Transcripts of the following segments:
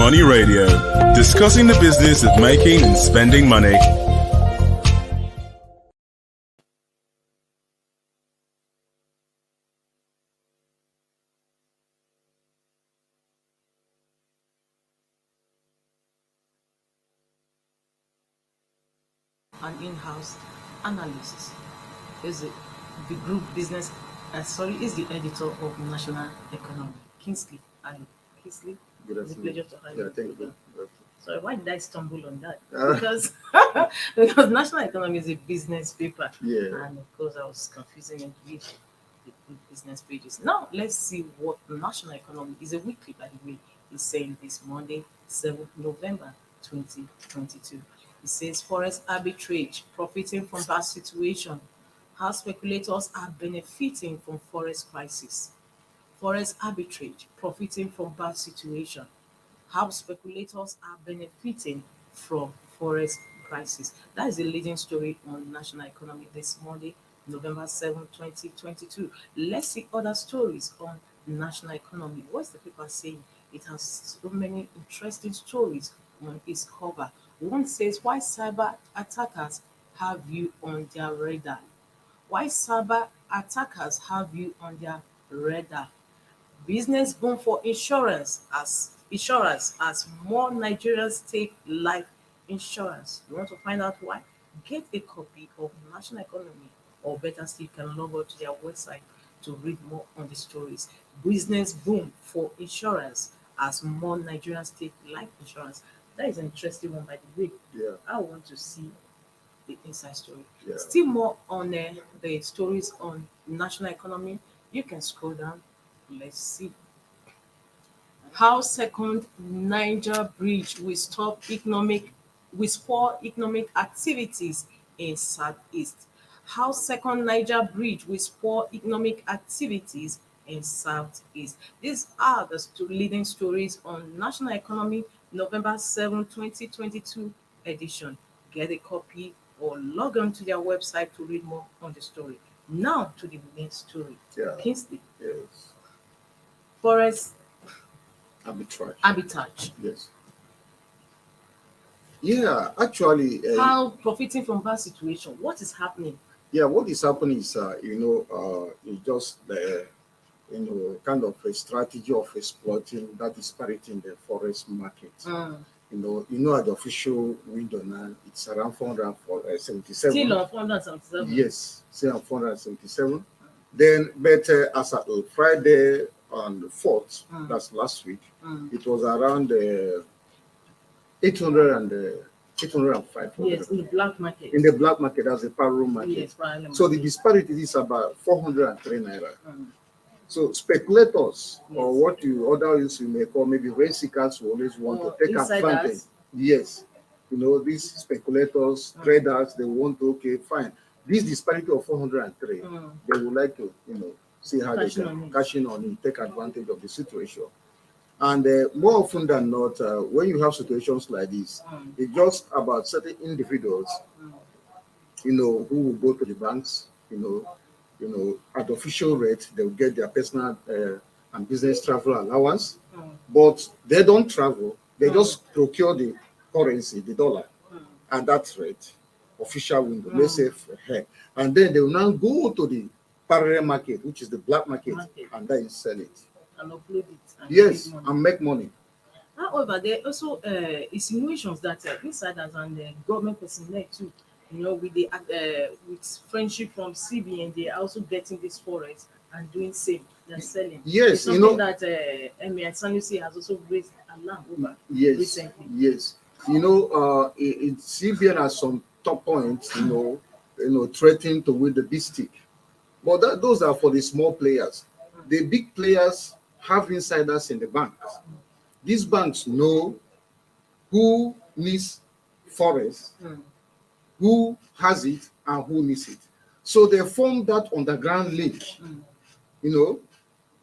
Money Radio, discussing the business of making and spending money. An in-house analyst is the group business. Is the editor of National Economy. Kingsley, and Kingsley, it's a pleasure to have you. Thank you. So why did I stumble on that? Because because National Economy is a business paper, and of course I was confusing it with the business pages. Now let's see what National Economy is. A weekly, by the way. It's saying this Monday, 7th November 2022. It says forex arbitrage, profiting from bad situation. How speculators are benefiting from forex crisis. Forex arbitrage, profiting from bad situation. How speculators are benefiting from forex crisis. That is the leading story on National Economy this Monday, November 7, 2022. Let's see other stories on National Economy. What's the paper saying? It has so many interesting stories on its cover. One says, why cyber attackers have you on their radar? Why cyber attackers have you on their radar? Business boom for insurance as more Nigerians take life insurance. You want to find out why? Get a copy of National Economy, or better still, you can log on to their website to read more on the stories. Business boom for insurance as more Nigerians take life insurance. That is an interesting one, by the way. Yeah. I want to see the inside story. Yeah. Still more on the stories on National Economy. You can scroll down. Let's see. How second Niger bridge will spoil economic activities in Southeast. How second Niger bridge will spoil economic activities in Southeast. These are the leading stories on National Economy, November 7, 2022 edition. Get a copy or log on to their website to read more on the story. Now to the main story. Yeah. Kingsley. Yes. Forex arbitrage. Yes. Yeah, actually. How profiting from bad situation? What is happening? Yeah, what is happening is, it's just the, kind of a strategy of exploiting that disparity in the forex market. At the official window now, it's around 477. Still on 477. Yes, still on 477. Then, but as of Friday on the 4th, that's last week, it was around 800 and 500. Yes, in the black market. In the black market, that's the parallel market. Yes, parallel so market. the disparity is about 403 naira. So speculators, or what you others you may call maybe rent seekers, who always want to take advantage. Yes, these speculators, traders, they want to, okay, fine. This disparity of 403, they would like to, see how they can cash in on it, take advantage of the situation. And more often than not, when you have situations like this, it's just about certain individuals, who will go to the banks, at official rate, they'll get their personal and business travel allowance, but they don't travel. They just procure the currency, the dollar, at that rate, official window, let's say for her. And then they will now go to the parallel market, which is the black market, and then sell it. And upload it. Yes, and make money. However, there are also insinuations that insiders and government personnel too, with friendship from CBN, they are also getting this forex and doing same. They're selling. Yes, it's something that Emir Sanusi has also raised alarm over recently. Yes, CBN has some top points, threatening to win the big stick, but those are for the small players. The big players have insiders in the banks. These banks know who needs forex, who has it, and who needs it. So they form that underground link,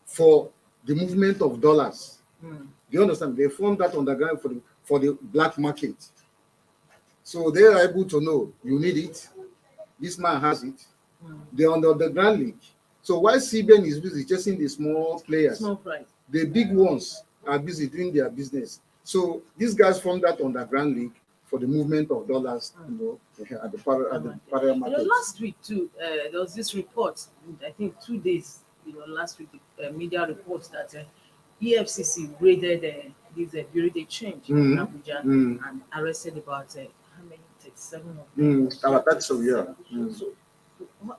for the movement of dollars. Do you understand? They form that underground for the black market. So they are able to know you need it. This man has it. They're on the underground link. So while CBN is busy chasing the small players, Small price. the big ones are busy doing their business. So these guys formed that underground league for the movement of dollars, at the parallel market. Last week too, there was this report. I think 2 days. Last week, the media reports that EFCC raided this Bureau de Change in Abuja and arrested about how many? 37 of them. So yeah. So,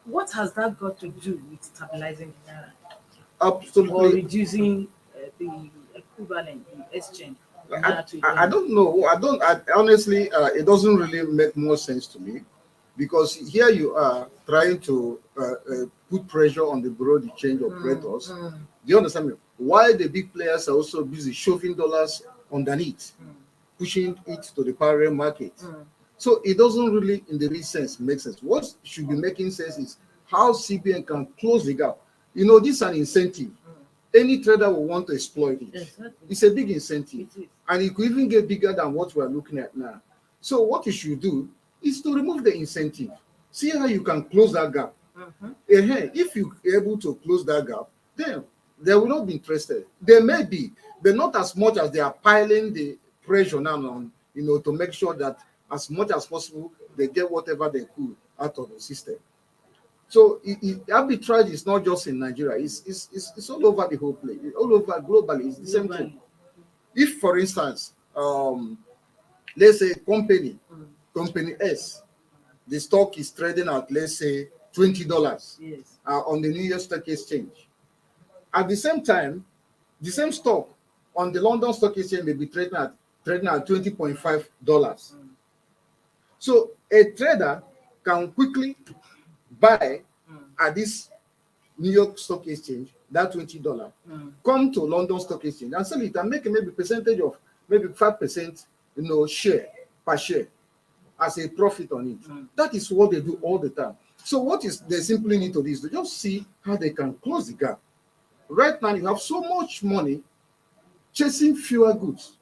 what has that got to do with stabilizing the naira? Absolutely. Or reducing the equivalent, the exchange? I don't know. I honestly, it doesn't really make more sense to me, because here you are trying to put pressure on the Bureau de Change operators. Do you understand me? Why the big players are also busy shoving dollars underneath, pushing it to the parallel market. So it doesn't really, in the real sense, make sense. What should be making sense is how CBN can close the gap. This is an incentive. Any trader will want to exploit it. Exactly. It's a big incentive. And it could even get bigger than what we're looking at now. So what you should do is to remove the incentive. See how you can close that gap. If you're able to close that gap, then they will not be interested. They may be, but not as much as they are piling the pressure now on, to make sure that as much as possible, they get whatever they could out of the system. So arbitrage is not just in Nigeria, it's all over the whole place, all over globally, it's the same thing. If, for instance, let's say company S, the stock is trading at, let's say, $20 on the New York Stock Exchange. At the same time, the same stock on the London Stock Exchange may be trading at $20.5. So a trader can quickly buy at this New York Stock Exchange that $20, come to London Stock Exchange and sell it and make a maybe percentage of maybe 5%, share per share as a profit on it. That is what they do all the time. So what is they simply need to do is to just see how they can close the gap. Right now, you have so much money chasing fewer goods.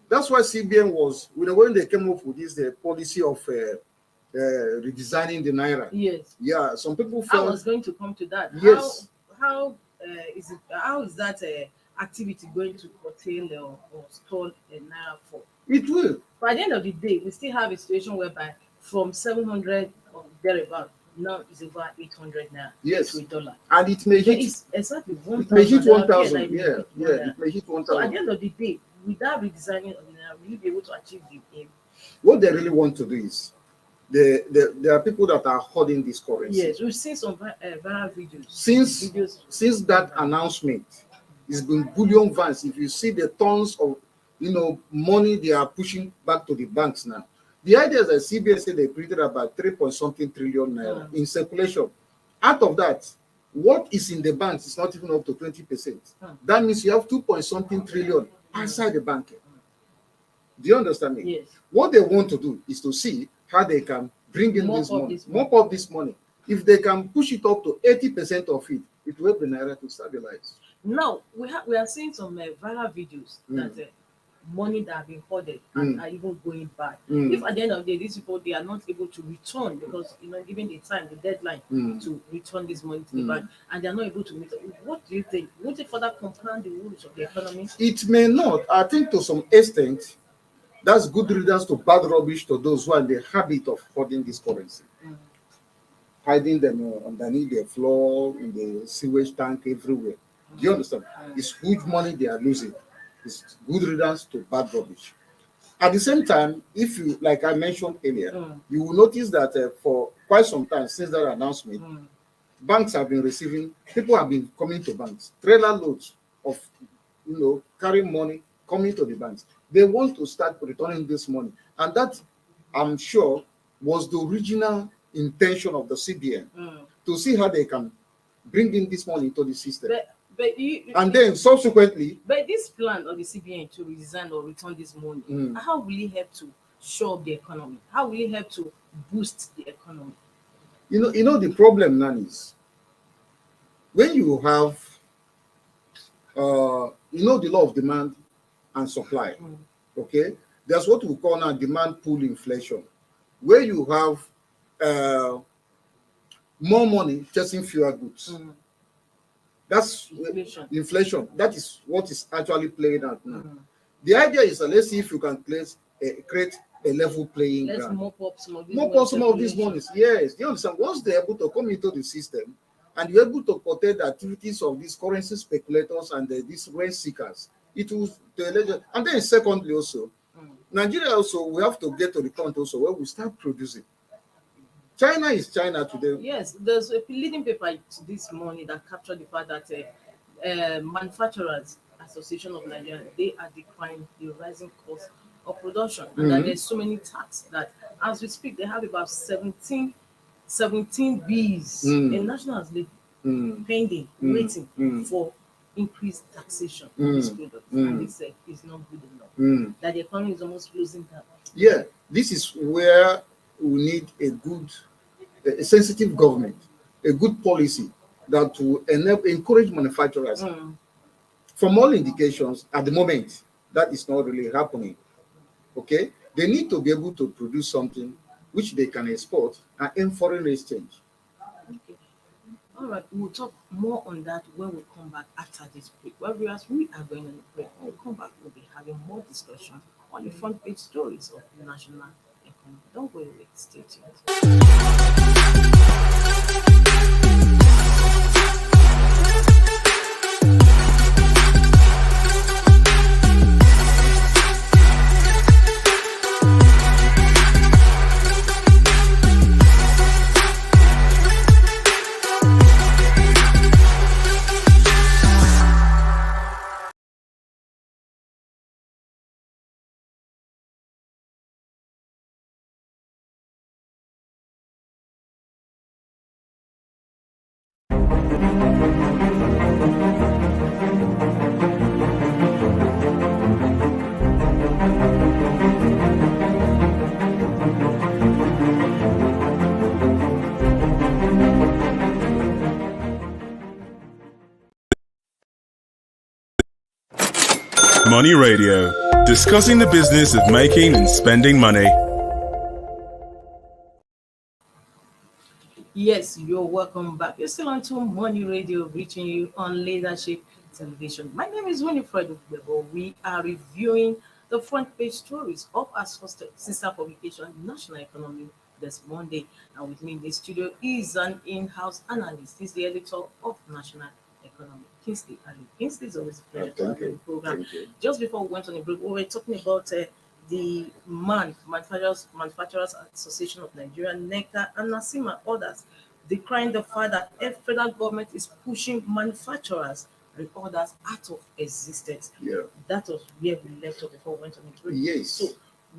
That's why CBN was, when they came up with this policy of redesigning the naira. Yes. Yeah, some people felt. I was going to come to that. Yes. How is that activity going to curtail or stall a naira for? It will. But at the end of the day, we still have a situation whereby from 700 or thereabout, now it's over 800 now. Yes. To $1. And it may hit. Exactly 1,000. It may hit 1,000. Yeah. It may hit 1,000. So at the end of the day, without redesigning of the naira, will you be able to achieve the aim? What they really want to do is, there are people that are holding this currency. Yes, we've seen some viral videos. Since that announcement, it's been bullion vans. If you see the tons of money they are pushing back to the banks now. The idea is that CBN said they printed about 3.something trillion naira in circulation. Out of that, what is in the banks is not even up to 20%. That means you have 2.something trillion outside the bank. Do you understand me? Yes. What they want to do is to see how they can bring in this money, mop up this money. If they can push it up to 80% of it, it will help the naira to stabilize. Now we are seeing some viral videos that money that have been hoarded and are even going back. If at the end of the day these people they are not able to return because given the time, the deadline to return this money to the bank, and they are not able to meet up, what do you think? Would it further compound the wounds of the economy? It may not. I think to some extent, that's good riddance to bad rubbish to those who are in the habit of hoarding this currency, hiding them underneath the floor, in the sewage tank, everywhere. Do you understand? It's huge money they are losing. It's good riddance to bad rubbish. At the same time, if you, like I mentioned earlier, you will notice that for quite some time since that announcement, banks have been receiving, people have been coming to banks, trailer loads of, carrying money coming to the banks. They want to start returning this money. And that, I'm sure, was the original intention of the CBN, to see how they can bring in this money into the system. And then subsequently. But this plan of the CBN to redesign or return this money, how will it help to shore up the economy? How will it help to boost the economy? The problem now is when you have, the law of demand and supply. Okay, there's what we call now demand pull inflation, where you have more money chasing fewer goods. That's inflation. That is what is actually playing out now. The idea is that let's see if you can create a level playing Let's ground. mop up some of these Mop up some of these monies. Yes, do you understand? Once they're able to come into the system and you're able to protect the activities of these currency speculators and these rent seekers, it will and then secondly also, Nigeria also, we have to get to the point also where we start producing. China is China today. Yes, there's a leading paper this morning that captured the fact that Manufacturers Association of Nigeria, they are decrying the rising cost of production, and that there's so many tax that as we speak, they have about 17 Bs in national assembly pending, waiting for increased taxation on this product. And they said it's not good enough. That the economy is almost closing down. Yeah, this is where we need a sensitive government, a good policy that will encourage manufacturers. From all indications, at the moment, that is not really happening. Okay, they need to be able to produce something which they can export and earn foreign exchange. Okay. All right, we'll talk more on that when we come back after this break. Whereas we are going on a break, when we come back, we'll be having more discussion on the front page stories of the national economy. Don't go away, stay tuned. Money Radio, discussing the business of making and spending money. Yes, you're welcome back. You're still on to Money Radio, reaching you on Leadership Television. My name is Winifred Ubebo. We are reviewing the front page stories of our sister publication, National Economy, this Monday. And with me in the studio is an in-house analyst. He's the editor of National Economy, Kingsley Ali. Kingsley is always a pleasure to have you on the program. Just before we went on the break, we were talking about the Manufacturers Association of Nigeria, NECA, and NASIMA, others, decrying the fact that the federal government is pushing manufacturers and others out of existence. Yeah. That was where we left off before we went on the break. Yes. So,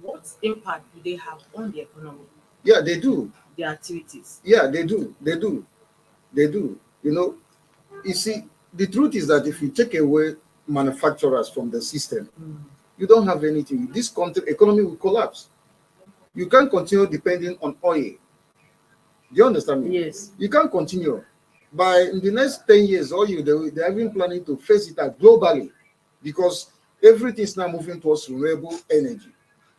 what impact do they have on the economy? Yeah, they do. Their activities. Yeah, they do. You know, you see, the truth is that if you take away manufacturers from the system, you don't have anything. This country economy will collapse. You can't continue depending on oil. Do you understand me? Yes. You can't continue. In the next 10 years, they have been planning to face it out globally because everything is now moving towards renewable energy.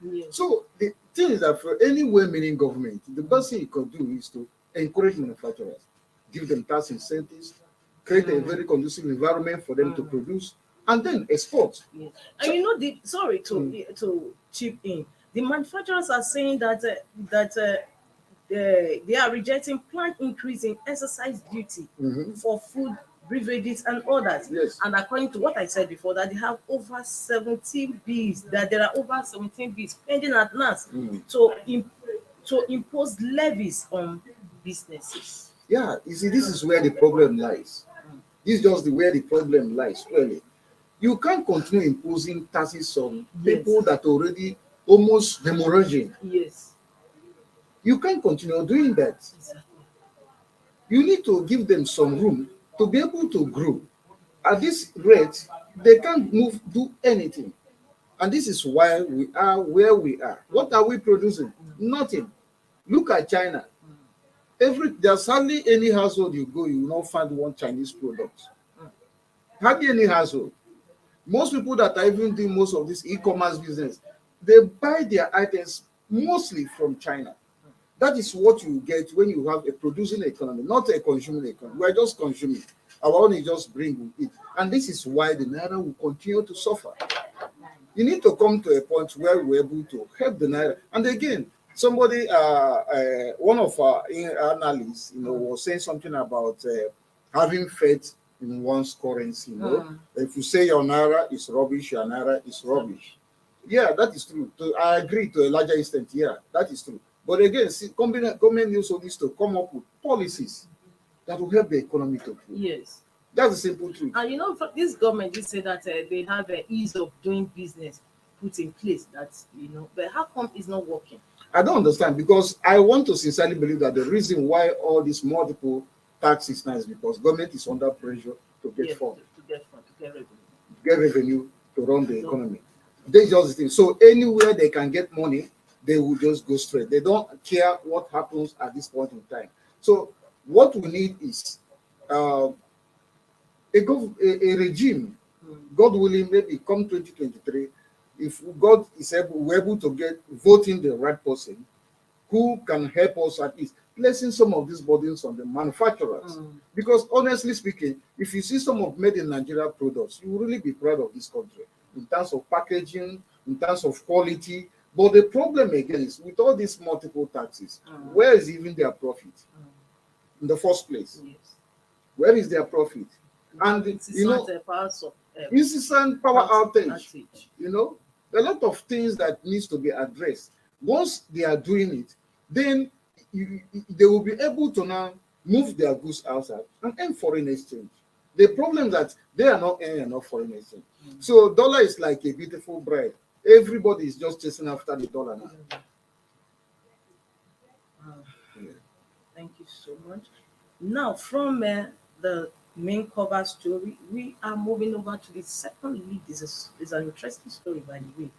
Yes. So the thing is that for any well-meaning government, the best thing you could do is to encourage manufacturers, give them tax incentives, create a very conducive environment for them to produce, and then export. Yes. And you know, to chip in, the manufacturers are saying that they are rejecting planned increase in exercise duty for food, beverages, and others. Yes. And according to what I said before, that they have over 17 Bs, that there are over 17 Bs pending at NAS to impose levies on businesses. Yeah, you see, this is where the problem lies. This is just where the problem lies, really. You can't continue imposing taxes on people that already almost hemorrhaging. Yes. You can't continue doing that. Exactly. You need to give them some room to be able to grow. At this rate, they can't do anything. And this is why we are where we are. What are we producing? Nothing. Look at China. There's hardly any household you go, you will not find one Chinese product. Hardly any household. Most people that are even doing most of this e-commerce business, they buy their items mostly from China. That is what you get when you have a producing economy, not a consuming economy. We are just consuming. Our own is just bring it. And this is why the Naira will continue to suffer. you need to come to a point where we're able to help the naira. And again, somebody, one of our analysts, was saying something about having faith in one's currency. If you say your naira is rubbish, your naira is rubbish. Yeah, that is true. I agree to a larger extent. Yeah, that is true. But again, government also needs to come up with policies that will help the economy to grow. Yes. That's the simple truth. And this government did say that they have an ease of doing business put in place. But how come it's not working? I don't understand, because I want to sincerely believe that the reason why all these multiple taxes now is because government is under pressure to get funds, to get revenue to run the economy. They just the thing. So anywhere they can get money, they will just go straight. They don't care what happens at this point in time. So what we need is a regime, God willing, maybe come 2023, if God is able to get voting the right person who can help us at least placing some of these burdens on the manufacturers. Because honestly speaking, if you see some of made in Nigeria products, you will really be proud of this country in terms of packaging, in terms of quality. But the problem again is with all these multiple taxes, where is even their profit in the first place? Yes. Where is their profit? And instant power outage. A lot of things that needs to be addressed. Once they are doing it, then they will be able to now move their goods outside and earn foreign exchange. The problem that they are not earning enough foreign exchange. So dollar is like a beautiful bride. Everybody is just chasing after the dollar now. Thank you so much. Now, from the main cover story, we are moving over to the second lead. This is an interesting story, by the way.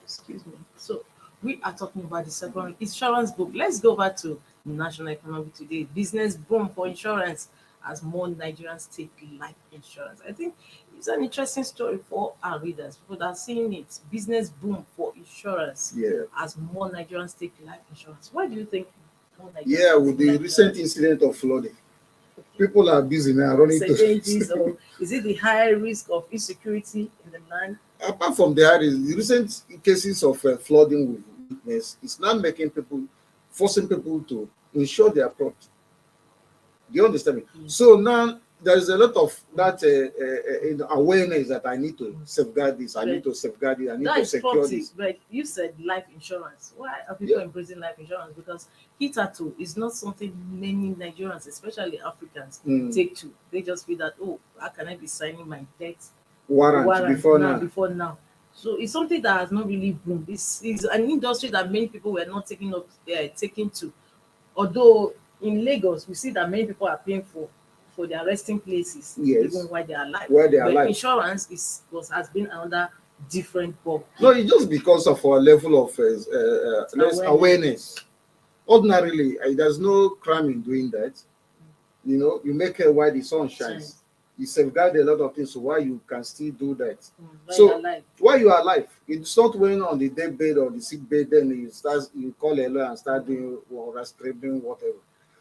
Excuse me. So we are talking about the second insurance book. Let's go over to national economy today. Business boom for insurance as more Nigerians take life insurance. I think it's an interesting story for our readers. People that are seeing it. Business boom for insurance as more Nigerians take life insurance. Why do you think more Nigerians with the recent incident of flooding, people are busy now running to... Is it the high risk of insecurity in the land? Apart from the recent cases of flooding with witness, it's not forcing people to insure their property. Do you understand me? So now there is a lot of that awareness that I need to safeguard this, I need to safeguard it, I need to secure this. But you said life insurance. Why are people embracing life insurance? Because hitherto is not something many Nigerians, especially Africans, take to. They just feel that, how can I be signing my death warrant before now? So it's something that has not really boomed. This is an industry that many people were not taking to. Although in Lagos, we see that many people are paying for their resting places, even while they are alive. But insurance has been another different bulk. No, it's just because of our level of awareness. Ordinarily, there's no crime in doing that. You make it while the sun shines. You safeguard a lot of things, so why you can still do that. While you are alive, it's not when on the deathbed or the sick bed, then you call a lawyer and start doing whatever.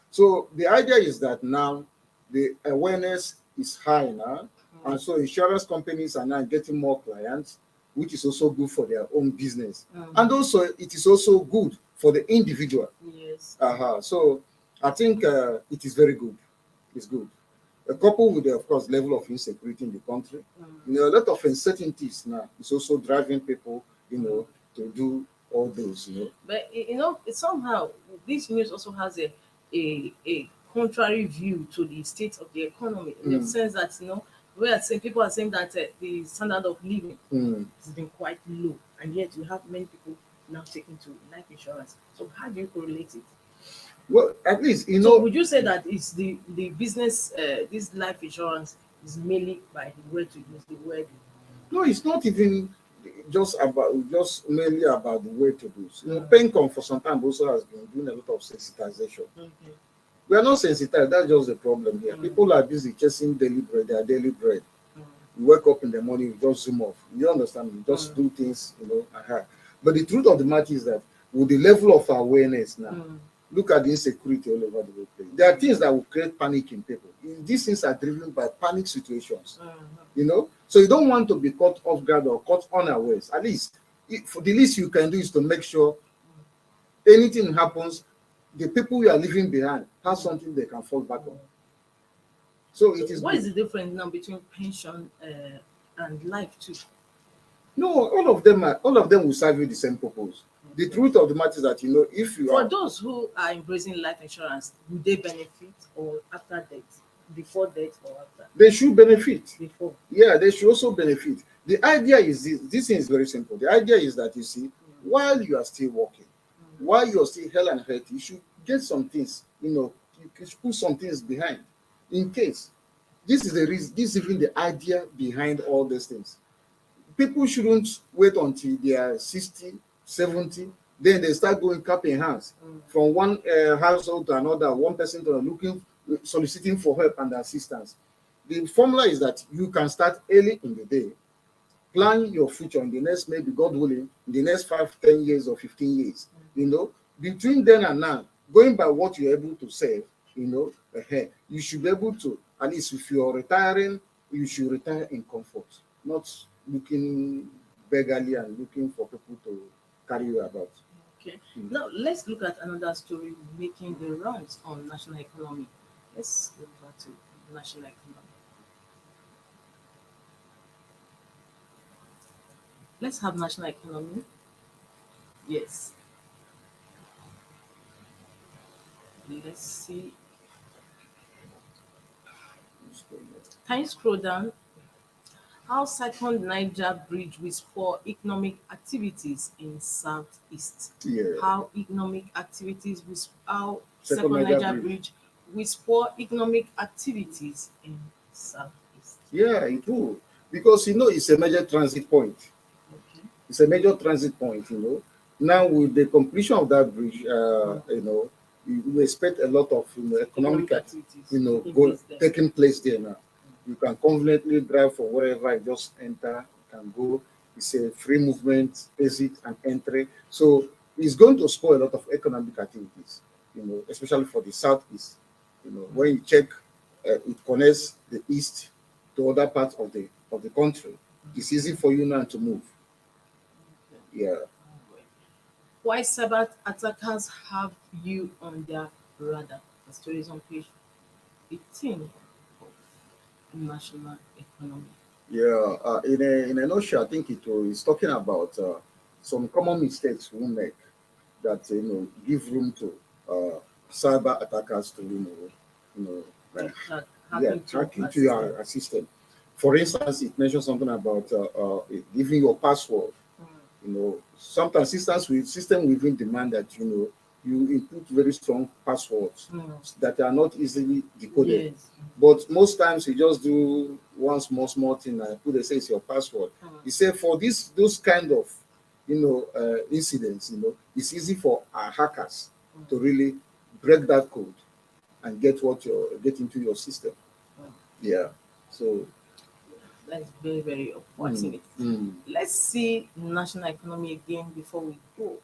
So the idea is that now the awareness is high now, and so insurance companies are now getting more clients, which is also good for their own business, and also it is also good for the individual. Yes. So I think it is very good. It's good. Coupled with the, of course, level of insecurity in the country, a lot of uncertainties now is also driving people, to do all those, But it's somehow this news also has a contrary view to the state of the economy, in the sense that people are saying that the standard of living has been quite low, and yet you have many people now taking to life insurance. So how do you correlate it? Well, at least So would you say that it's the business, this life insurance is mainly by the way to use the word? No, it's not even just mainly about the way to do. PENCOM for some time also has been doing a lot of sensitization. We are not sensitized. That's just the problem here. People are busy chasing their daily bread. You wake up in the morning, you just zoom off. You understand? You just do things, But the truth of the matter is that with the level of awareness now, Look at the insecurity all over the whole place. There are things that will create panic in people. These things are driven by panic situations. You know, so you don't want to be caught off guard or caught unawares. At least, for the least you can do is to make sure anything happens, the people you are leaving behind have something they can fall back on. So it is. What is the difference now between pension and life too? No, all of them will serve you the same purpose. The truth of the matter is that, you know, if you for those who are embracing life insurance, do they benefit or after death, before death or after? They should benefit. Before. Yeah, they should also benefit. The idea is this thing is very simple. The idea is that, you see, while you are still working, while you're still hell and healthy, you should get some things, you know, you should put some things behind in case. This is the reason, this is even the idea behind all these things. People shouldn't wait until they are 60, 70, then they start going cap in hands from one household to another, one person to another, soliciting for help and assistance. The formula is that you can start early in the day, plan your future in the next, maybe God willing, in the next 5, 10 years or 15 years. You know, between then and now, going by what you're able to save, you know, you should be able to, at least if you're retiring, you should retire in comfort, not looking beggarly and looking for people to carry you about. Okay. Now let's look at another story making the rounds on national economy. Let's go back to national economy. Let's have national economy. Yes. Let's see. Can you scroll down? How second Niger bridge will spur economic activities in Southeast. Yeah. How economic activities will how second Niger bridge will spur economic activities in Southeast. Yeah, it will. Because, you know, it's a major transit point. Okay. It's a major transit point, you know. Now with the completion of that bridge, you know, we expect a lot of, you know, economic activities, you know, taking place there now. You can conveniently drive for wherever you just enter, you can go. It's a free movement, exit and entry. So it's going to spur a lot of economic activities, you know, especially for the Southeast. You know, when you check, it connects the East to other parts of the country. It's easy for you now to move. Yeah. Why cyber attackers have you on their radar? The story is on page 18. National economy. Yeah, in a nutshell, I think it's talking about some common mistakes we make that, you know, give room to cyber attackers to, hack into your system. For instance, it mentions something about giving your password. You know, sometimes system will even demand that, you know, you input very strong passwords that are not easily decoded. Yes. But most times you just do one small thing and put say it's your password. You say for those kind of, you know, incidents, you know, it's easy for our hackers to really break that code and get into your system. Yeah. So that's very, very unfortunate. Let's see national economy again before we go.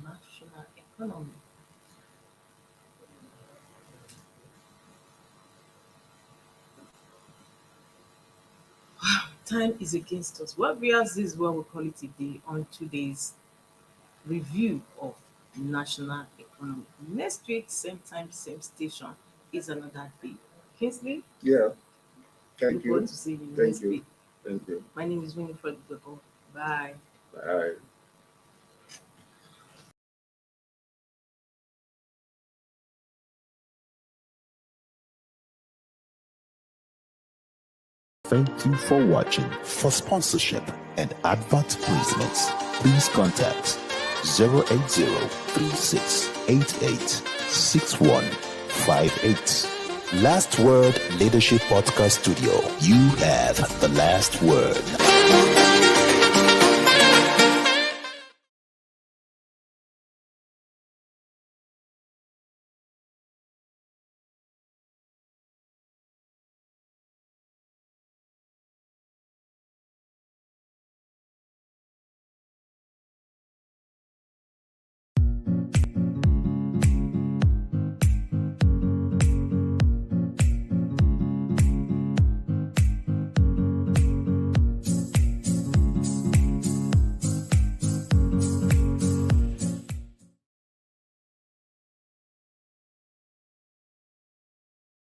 National economy. Time is against us. Well, viewers, this is what we call it today on today's review of national economy. Next week, same time, same station is another day. Kingsley? Yeah. Thank you. To see you next week. Thank you. My name is Winifred Dogo. Bye. Bye. Thank you for watching. For sponsorship and advert placements, please contact 080-3688-6158. Last Word Leadership Podcast Studio. You have the last word.